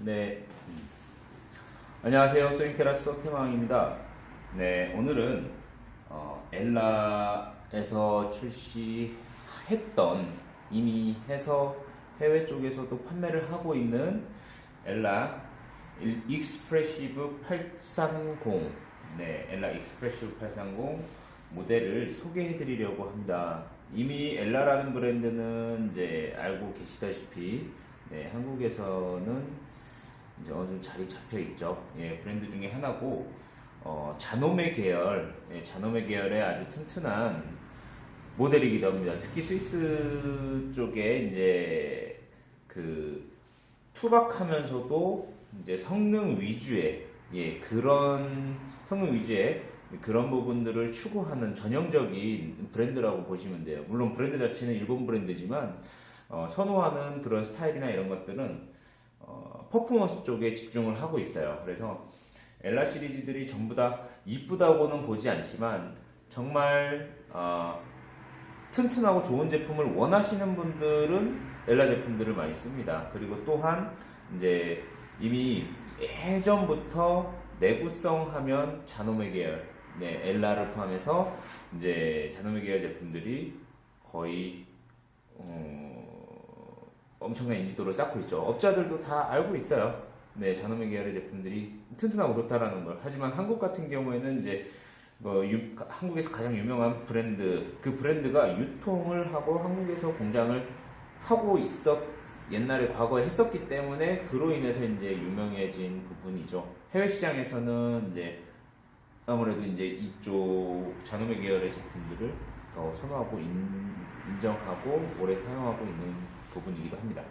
네, 안녕하세요. 소잉테라스 서태망입니다. 네, 오늘은 엘라에서 출시했던, 이미 해서 해외 쪽에서도 판매를 하고 있는 엘라 익스프레시브 830, 네, 엘라 익스프레시브 830 모델을 소개해 드리려고 합니다. 이미 엘라라는 브랜드는 이제 알고 계시다시피, 네, 한국에서는 이제 어느 정도 자리 잡혀 있죠. 예, 브랜드 중에 하나고, 자노메 계열, 예, 자노메 계열의 아주 튼튼한 모델이기도 합니다. 특히 스위스 쪽에 이제 그 투박하면서도 이제 성능 위주의, 예, 그런 성능 위주의 그런 부분들을 추구하는 전형적인 브랜드라고 보시면 돼요. 물론 브랜드 자체는 일본 브랜드지만 선호하는 그런 스타일이나 이런 것들은 퍼포먼스 쪽에 집중을 하고 있어요. 그래서 엘라 시리즈들이 전부 다 이쁘다고는 보지 않지만 정말 튼튼하고 좋은 제품을 원하시는 분들은 엘라 제품들을 많이 씁니다. 그리고 또한 이제 이미 예전부터 내구성 하면 자노메 계열, 네, 엘라를 포함해서 이제 자노메 계열 제품들이 거의 엄청난 인지도를 쌓고 있죠. 업자들도 다 알고 있어요. 네, 자노메 계열의 제품들이 튼튼하고 좋다라는 걸. 하지만 한국 같은 경우에는 이제 한국에서 가장 유명한 브랜드, 그 브랜드가 유통을 하고 한국에서 공장을 하고 옛날에 과거에 했었기 때문에 그로 인해서 이제 유명해진 부분이죠. 해외 시장에서는 이제 아무래도 이제 이쪽 자노메 계열의 제품들을 더 선호하고 인정하고 오래 사용하고 있는 부분이기도 합니다.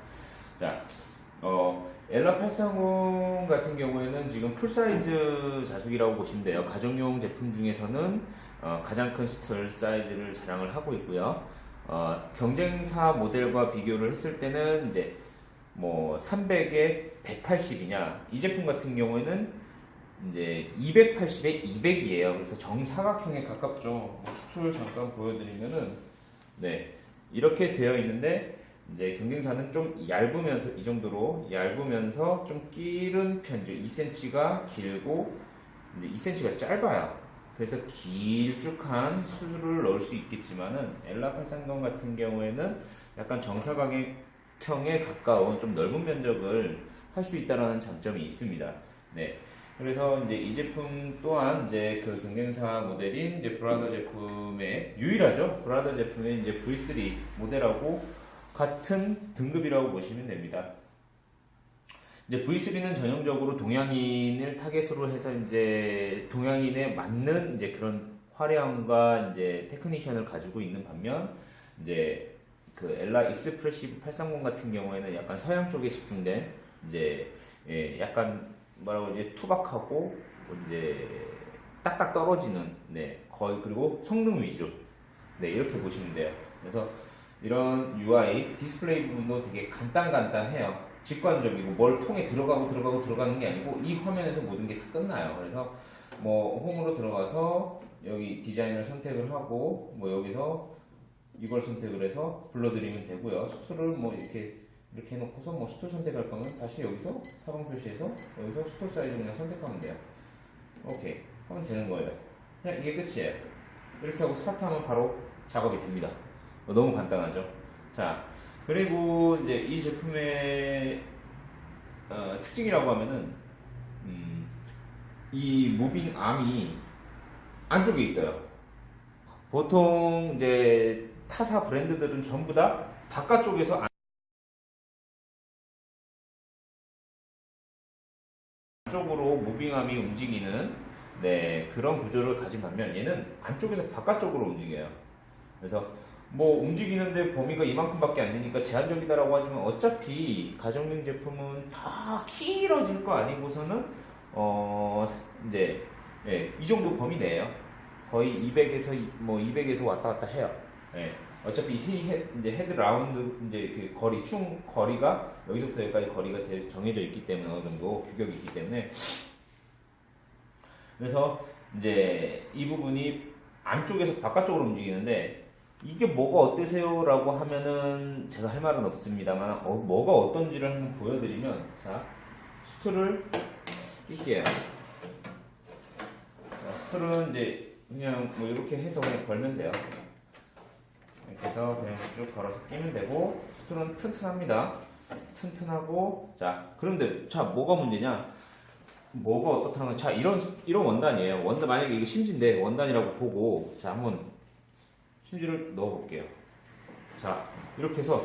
자, 엘라 830 같은 경우에는 지금 풀사이즈 자숙이라고 보시면 돼요. 가정용 제품 중에서는 가장 큰 스툴 사이즈를 자랑을 하고 있고요. 경쟁사 모델과 비교를 했을 때는 이제 뭐 300에 180이냐, 이 제품 같은 경우에는 이제 280에 200이에요. 그래서 정사각형에 가깝죠. 스툴 잠깐 보여드리면은, 네, 이렇게 되어 있는데 이제 경쟁사는 좀 얇으면서, 이 정도로 얇으면서 좀 기른 편이죠. 2cm가 길고 이제 2cm가 짧아요. 그래서 길쭉한 수를 넣을 수 있겠지만은 엘라 830 같은 경우에는 약간 정사각형에 가까운 좀 넓은 면적을 할 수 있다라는 장점이 있습니다. 네. 그래서 이제 이 제품 또한 이제 그 경쟁사 모델인 이제 브라더 제품의 유일하죠. 브라더 제품의 이제 V3 모델하고 같은 등급이라고 보시면 됩니다. 이제 V3는 전형적으로 동양인을 타겟으로 해서 이제 동양인에 맞는 이제 그런 화려함과 이제 테크니션을 가지고 있는 반면, 이제 그 엘라 익스프레시브 830 같은 경우에는 약간 서양 쪽에 집중된 이제, 예, 약간 뭐라고 이제 투박하고 이제 딱딱 떨어지는, 네, 거의, 그리고 성능 위주, 네, 이렇게 보시면 돼요. 그래서 이런 UI 디스플레이 부분도 되게 간단해요. 직관적이고 뭘 통해 들어가는 게 아니고 이 화면에서 모든 게 다 끝나요. 그래서 뭐 홈으로 들어가서 여기 디자인을 선택을 하고 뭐 여기서 이걸 선택을 해서 불러드리면 되고요. 수트를 뭐 이렇게 해놓고서 뭐 수트 선택할 거면 다시 여기서 사방 표시에서 여기서 수트 사이즈 그냥 선택하면 돼요. 오케이 하면 되는 거예요. 그냥 이게 끝이에요. 이렇게 하고 스타트하면 바로 작업이 됩니다. 너무 간단하죠. 자, 그리고 이제 이 제품의 특징이라고 하면은 이 무빙 암이 안쪽에 있어요. 보통 이제 타사 브랜드들은 전부 다 바깥쪽에서 안쪽으로 무빙암이 움직이는, 네, 그런 구조를 가진 반면 얘는 안쪽에서 바깥쪽으로 움직여요. 그래서 뭐 움직이는데 범위가 이만큼밖에 안 되니까 제한적이다라고 하지만 어차피 가정용 제품은 다 길어질 거 아니고서는 이제, 예, 이 정도 범위 내에요. 거의 200에서 왔다 갔다 해요. 예, 어차피 이제 헤드 라운드 이제 그 거리, 총 거리가 여기서부터 여기까지 거리가 정해져 있기 때문에 어느 정도 규격이 있기 때문에, 그래서 이제 이 부분이 안쪽에서 바깥쪽으로 움직이는데 이게 뭐가 어때세요? 라고 하면은 제가 할 말은 없습니다만 뭐가 어떤지를 한번 보여드리면, 자, 수틀을 낄게요. 자, 수틀은 이제 그냥 뭐 이렇게 해서 그냥 걸면 돼요. 이렇게 해서 그냥 쭉 걸어서 끼면 되고, 수틀은 튼튼합니다. 튼튼하고, 자, 그런데, 자, 뭐가 문제냐? 뭐가 어떻다는 건, 자, 이런 원단이에요. 원단, 만약에 이거 심지인데, 원단이라고 보고, 자, 한번 심지를 넣어 볼게요. 자, 이렇게 해서,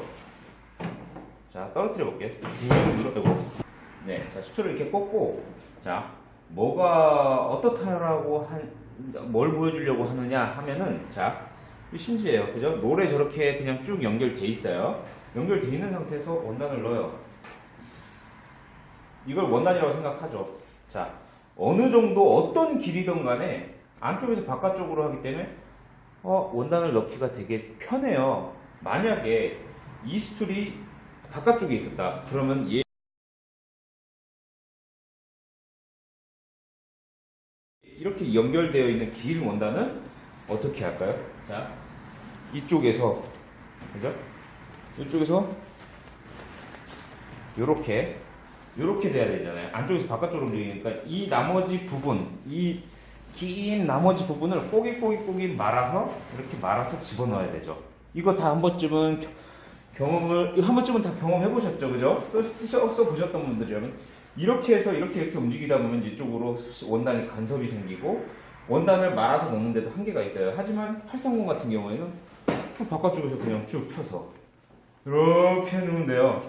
자, 떨어뜨려 볼게요. 쭉 눌러빼고. 네, 자, 수트를 이렇게 꽂고, 자, 뭐가 어떻다라고 뭘 보여주려고 하느냐 하면은, 자, 이 심지예요. 그죠? 롤에 저렇게 그냥 쭉 연결돼 있어요. 연결돼 있는 상태에서 원단을 넣어요. 이걸 원단이라고 생각하죠. 자, 어느 정도 어떤 길이든 간에 안쪽에서 바깥쪽으로 하기 때문에 원단을 넣기가 되게 편해요. 만약에 이 스툴이 바깥쪽에 있었다. 그러면 이렇게 연결되어 있는 긴 원단은 어떻게 할까요? 자, 이쪽에서, 그죠? 이쪽에서 요렇게 돼야 되잖아요. 안쪽에서 바깥쪽으로 움직이니까 이 나머지 부분, 이 긴 나머지 부분을 꼬깃꼬깃 말아서 이렇게 말아서 집어넣어야 되죠. 이거 다 한 번쯤은 다 경험해 보셨죠, 그죠? 써 보셨던 분들이라면 이렇게 해서 이렇게 움직이다 보면 이쪽으로 원단이 간섭이 생기고 원단을 말아서 넣는데도 한계가 있어요. 하지만 830 같은 경우에는 바깥쪽에서 그냥 쭉 펴서 이렇게 해놓으면 돼요.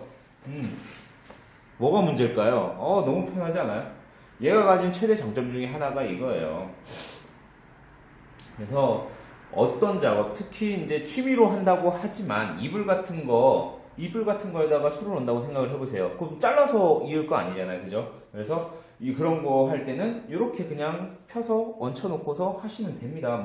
뭐가 문제일까요? 너무 편하지 않아요? 얘가 가진 최대 장점 중에 하나가 이거예요. 그래서 어떤 작업, 특히 이제 취미로 한다고 하지만 이불 같은 거에다가 술을 넣는다고 생각을 해보세요. 그럼 잘라서 이을 거 아니잖아요, 그죠? 그래서 그런 거 할 때는 이렇게 그냥 펴서 얹혀놓고서 하시면 됩니다.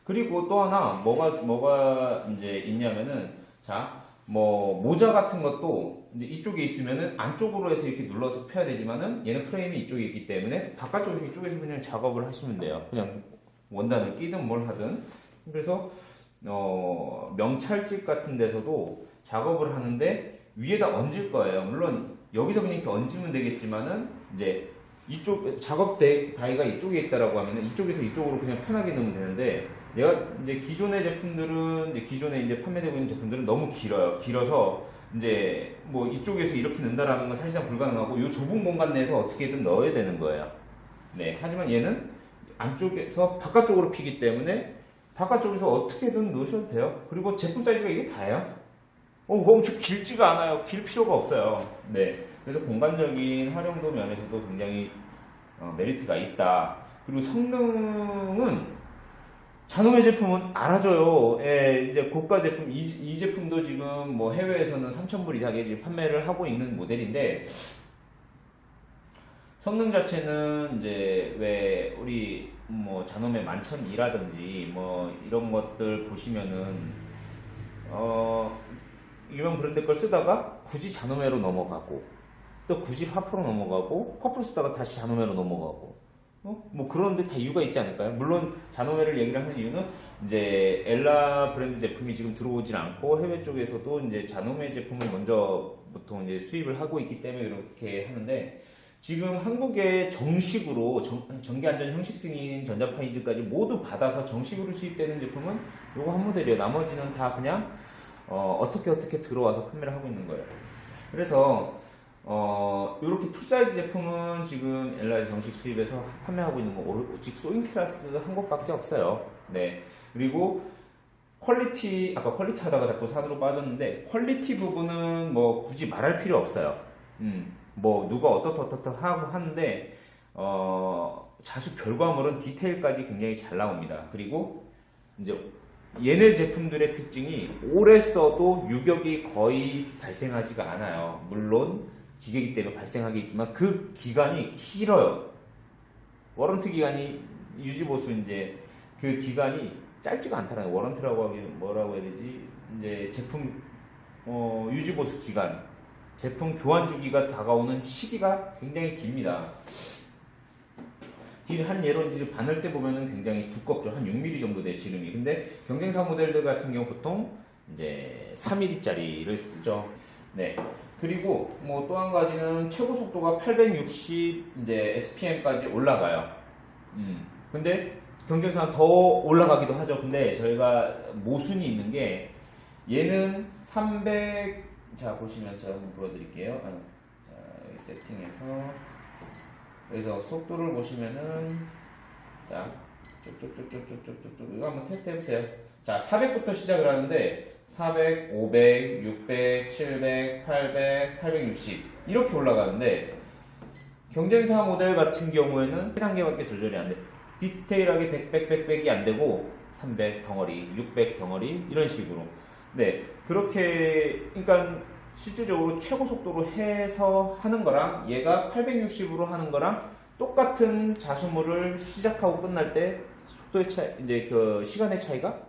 그리고 또 하나 뭐가 이제 있냐면은, 자, 모자 같은 것도 이제 이쪽에 있으면은 안쪽으로 해서 이렇게 눌러서 펴야 되지만은 얘는 프레임이 이쪽에 있기 때문에 바깥쪽에서 이쪽에서 그냥 작업을 하시면 돼요. 그냥 원단을 끼든 뭘 하든. 그래서 명찰집 같은 데서도 작업을 하는데 위에다 얹을 거예요. 물론 여기서 그냥 이렇게 얹으면 되겠지만은 이제 이쪽 작업 다이가 이쪽에 있다라고 하면은 이쪽에서 이쪽으로 그냥 편하게 넣으면 되는데, 내가 이제 기존의 제품들은 기존에 이제 판매되고 있는 제품들은 너무 길어요. 길어서 이제 이쪽에서 이렇게 넣는다라는 건 사실상 불가능하고 이 좁은 공간 내에서 어떻게든 넣어야 되는 거예요. 네, 하지만 얘는 안쪽에서 바깥쪽으로 피기 때문에 바깥쪽에서 어떻게든 넣으셔도 돼요. 그리고 제품 사이즈가 이게 다예요. 엄청 길지가 않아요. 길 필요가 없어요. 네, 그래서 공간적인 활용도 면에서도 굉장히 메리트가 있다. 그리고 성능은 자노메 제품은 알아줘요. 예, 이제 고가 제품, 이 제품도 지금 해외에서는 3,000불 이상에 지금 판매를 하고 있는 모델인데, 성능 자체는 이제 왜 우리 자노메 11,200이라든지 이런 것들 보시면은 유명 브랜드 걸 쓰다가 굳이 자노메로 넘어가고 또 굳이 파프로 넘어가고 파프로 쓰다가 다시 자노메로 넘어가고 그런데 다 이유가 있지 않을까요? 물론 자노메를 얘기를 하는 이유는 이제 엘라 브랜드 제품이 지금 들어오질 않고 해외 쪽에서도 이제 자노메 제품을 먼저 보통 이제 수입을 하고 있기 때문에 그렇게 하는데, 지금 한국에 정식으로 전기안전 형식 승인 전자파이즈까지 모두 받아서 정식으로 수입되는 제품은 요거 한 모델이에요. 나머지는 다 그냥 어떻게 들어와서 판매를 하고 있는 거예요. 그래서 이렇게 풀사이즈 제품은 지금 엘라에서 정식 수입해서 판매하고 있는 거 오직 소인테라스 한 곳밖에 없어요. 네. 그리고 퀄리티, 아까 퀄리티 하다가 자꾸 산으로 빠졌는데, 퀄리티 부분은 굳이 말할 필요 없어요. 누가 어떻다 하고 하는데, 자수 결과물은 디테일까지 굉장히 잘 나옵니다. 그리고 이제 얘네 제품들의 특징이 오래 써도 유격이 거의 발생하지가 않아요. 물론 기계이기 때문에 발생하겠지만 그 기간이 길어요. 워런트 기간이 유지보수 이제 그 기간이 짧지가 않다는, 워런트라고 하기는 뭐라고 해야 되지? 이제 제품 유지보수 기간, 제품 교환 주기가 다가오는 시기가 굉장히 깁니다. 한 예로 이제 바늘 때 보면은 굉장히 두껍죠. 한 6mm 정도 돼, 지름이. 근데 경쟁사 모델들 같은 경우 보통 이제 4mm짜리를 쓰죠. 네. 그리고 뭐 또 한 가지는 최고 속도가 860 이제 SPM까지 올라가요. 근데 경쟁사는 더 올라가기도 하죠. 근데 저희가 모순이 있는 게 얘는 300, 자 보시면 제가 한번 보여드릴게요. 자, 여기 세팅해서 여기서 속도를 보시면은 자 쭉쭉쭉쭉쭉쭉쭉 이거 한번 테스트 해보세요. 자 400부터 시작을 하는데 400, 500, 600, 700, 800, 860 이렇게 올라가는데 경쟁사 모델 같은 경우에는 3단계밖에 조절이 안 돼. 디테일하게 100이 안 되고 300 덩어리, 600 덩어리 이런 식으로. 네, 그렇게 그러니까 실질적으로 최고 속도로 해서 하는 거랑 얘가 860으로 하는 거랑 똑같은 자수물을 시작하고 끝날 때 속도의 차이, 이제 그 시간의 차이가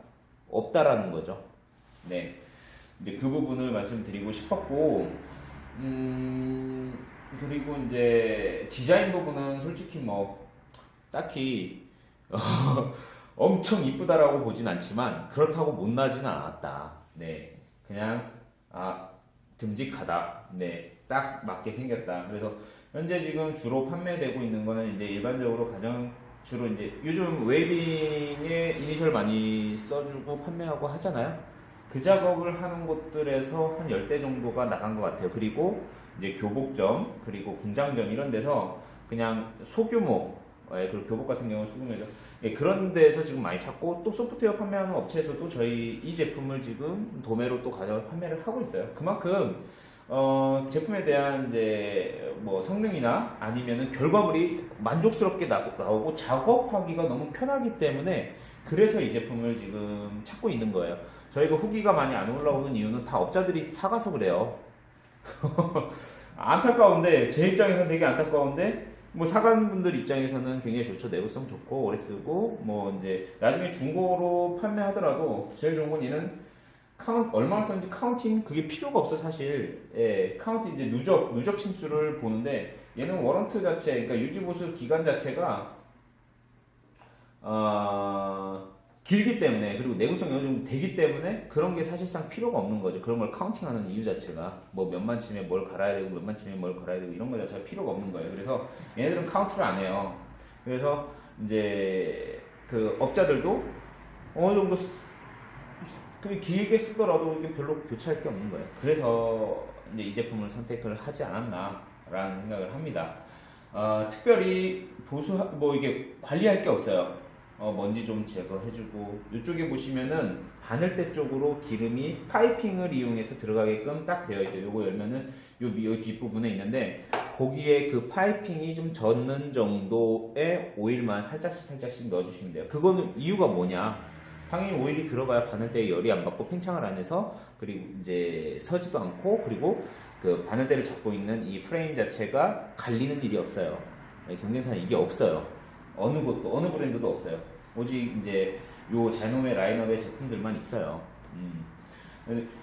없다라는 거죠. 네, 이제 그 부분을 말씀드리고 싶었고, 그리고 이제 디자인 부분은 솔직히 뭐 딱히 엄청 이쁘다라고 보진 않지만 그렇다고 못나지는 않았다. 네, 그냥 듬직하다. 네, 딱 맞게 생겼다. 그래서 현재 지금 주로 판매되고 있는 거는 이제 일반적으로 가장 주로 이제 요즘 웨이빙에 이니셜 많이 써주고 판매하고 하잖아요. 그 작업을 하는 곳들에서 한 10대 정도가 나간 것 같아요. 그리고 이제 교복점, 그리고 공장점 이런 데서 그냥 소규모, 그리고 교복 같은 경우는 소규모죠. 그런 데서 지금 많이 찾고 또 소프트웨어 판매하는 업체에서도 저희 이 제품을 지금 도매로 또 가져와 판매를 하고 있어요. 그만큼 제품에 대한 이제 뭐 성능이나 아니면은 결과물이 만족스럽게 나오고 작업하기가 너무 편하기 때문에 그래서 이 제품을 지금 찾고 있는 거예요. 저희가 후기가 많이 안 올라오는 이유는 다 업자들이 사가서 그래요. 안타까운데 제 입장에서는 되게 안타까운데 뭐 사간 분들 입장에서는 굉장히 좋죠. 내구성 좋고 오래 쓰고 뭐 이제 나중에 중고로 판매하더라도 제일 좋은 건 얘는 얼마나 썼는지 카운팅 그게 필요가 없어 사실. 예, 카운팅 이제 누적 침수를 보는데 얘는 워런트 자체 그러니까 유지보수 기간 자체가 길기 때문에 그리고 내구성이 어느 정도 되기 때문에 그런 게 사실상 필요가 없는 거죠. 그런 걸 카운팅하는 이유 자체가 뭐 몇만 치면 뭘 갈아야 되고 몇만 치면 뭘 갈아야 되고 이런 거 자체가 필요가 없는 거예요. 그래서 얘네들은 카운트를 안 해요. 그래서 이제 그 업자들도 어느 정도 길게 쓰더라도 이게 별로 교체할 게 없는 거예요. 그래서 이제 이 제품을 선택을 하지 않았나라는 생각을 합니다. 특별히 뭐 이게 관리할 게 없어요. 먼지 좀 제거해주고 이쪽에 보시면은 바늘대 쪽으로 기름이 파이핑을 이용해서 들어가게끔 딱 되어 있어요. 요거 열면은 요 뒷부분에 있는데 거기에 그 파이핑이 좀 젖는 정도의 오일만 살짝씩 넣어주시면 돼요. 그거는 이유가 뭐냐? 당연히 오일이 들어가야 바늘대에 열이 안 받고 팽창을 안 해서 그리고 이제 서지도 않고 그리고 그 바늘대를 잡고 있는 이 프레임 자체가 갈리는 일이 없어요. 경쟁사는 이게 없어요. 어느 브랜드도 없어요. 오직 이제 요 자이노메 라인업의 제품들만 있어요.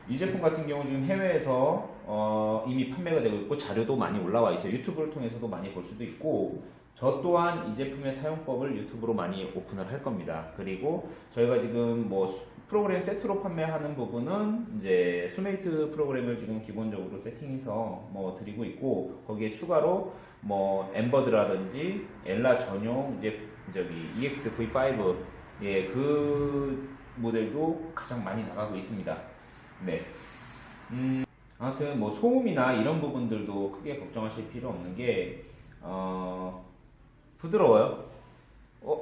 이 제품 같은 경우 지금 해외에서 이미 판매가 되고 있고 자료도 많이 올라와 있어요. 유튜브를 통해서도 많이 볼 수도 있고 저 또한 이 제품의 사용법을 유튜브로 많이 오픈을 할 겁니다. 그리고 저희가 지금 뭐 프로그램 세트로 판매하는 부분은 이제 수메이트 프로그램을 지금 기본적으로 세팅해서 뭐 드리고 있고 거기에 추가로 뭐 엠버드라든지 엘라 전용 이제 저기 EX-V5 그 모델도 가장 많이 나가고 있습니다. 네. 아무튼 뭐 소음이나 이런 부분들도 크게 걱정하실 필요 없는 게 부드러워요.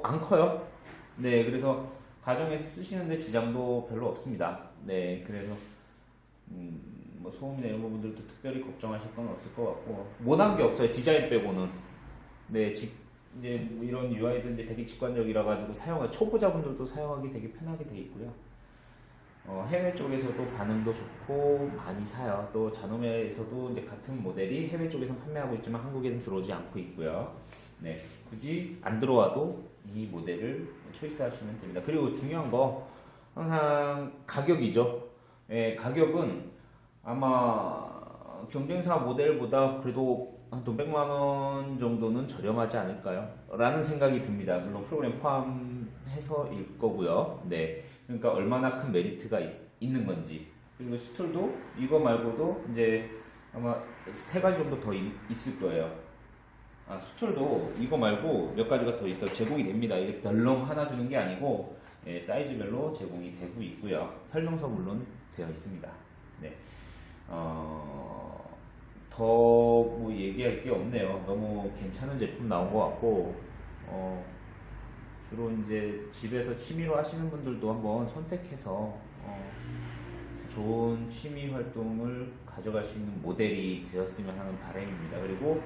안 커요. 네, 그래서 가정에서 쓰시는데 지장도 별로 없습니다. 네, 그래서 뭐 소음이나 이런 부분들도 특별히 걱정하실 건 없을 것 같고 못한 게 없어요. 디자인 빼고는. 네, 이제 뭐 이런 UI도 이제 되게 직관적이라 가지고 초보자분들도 사용하기 되게 편하게 돼 있고요. 해외 쪽에서도 반응도 좋고 많이 사요. 또 자노메에서도 이제 같은 모델이 해외 쪽에서 판매하고 있지만 한국에는 들어오지 않고 있고요. 네, 굳이 안 들어와도 이 모델을 초이스하시면 됩니다. 그리고 중요한 거 항상 가격이죠. 예, 가격은 아마 경쟁사 모델보다 그래도 한 돈 100만 원 정도는 저렴하지 않을까요? 라는 생각이 듭니다. 물론 프로그램 포함해서일 거고요. 네, 그러니까 얼마나 큰 메리트가 있는 건지. 그리고 스툴도 이거 말고도 이제 아마 세 가지 정도 더 있을 거예요. 아, 수툴도 이거 말고 몇 가지가 더 있어 제공이 됩니다. 이렇게 덜렁 하나 주는 게 아니고 예, 사이즈별로 제공이 되고 있고요. 설명서 물론 되어 있습니다. 네. 더 뭐 얘기할 게 없네요. 너무 괜찮은 제품 나온 것 같고, 주로 이제 집에서 취미로 하시는 분들도 한번 선택해서, 좋은 취미 활동을 가져갈 수 있는 모델이 되었으면 하는 바람입니다. 그리고,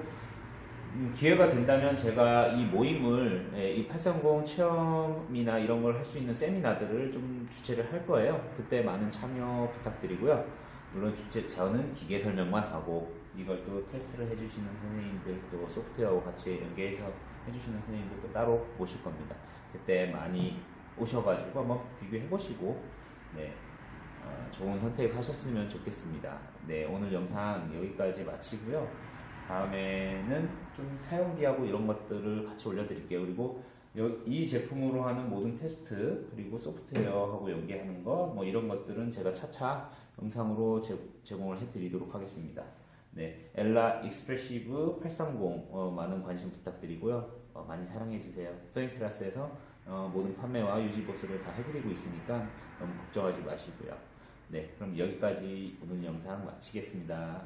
기회가 된다면 제가 이 모임을, 예, 이 830 체험이나 이런 걸 할 수 있는 세미나들을 좀 주최를 할 거예요. 그때 많은 참여 부탁드리고요. 물론 저는 기계 설명만 하고 이걸 또 테스트를 해주시는 선생님들 또 소프트웨어하고 같이 연계해서 해주시는 선생님들도 따로 모실 겁니다. 그때 많이 오셔가지고 한번 비교해보시고 네, 좋은 선택 하셨으면 좋겠습니다. 네, 오늘 영상 여기까지 마치고요. 다음에는 좀 사용기하고 이런 것들을 같이 올려드릴게요. 그리고 이 제품으로 하는 모든 테스트 그리고 소프트웨어하고 연계하는 거 뭐 이런 것들은 제가 차차 영상으로 제공을 해드리도록 하겠습니다. 네, 엘라 익스프레시브 830 많은 관심 부탁드리고요. 많이 사랑해주세요. 소인테라스에서 모든 판매와 유지 보수를 다 해드리고 있으니까 너무 걱정하지 마시고요. 네, 그럼 여기까지 오늘 영상 마치겠습니다.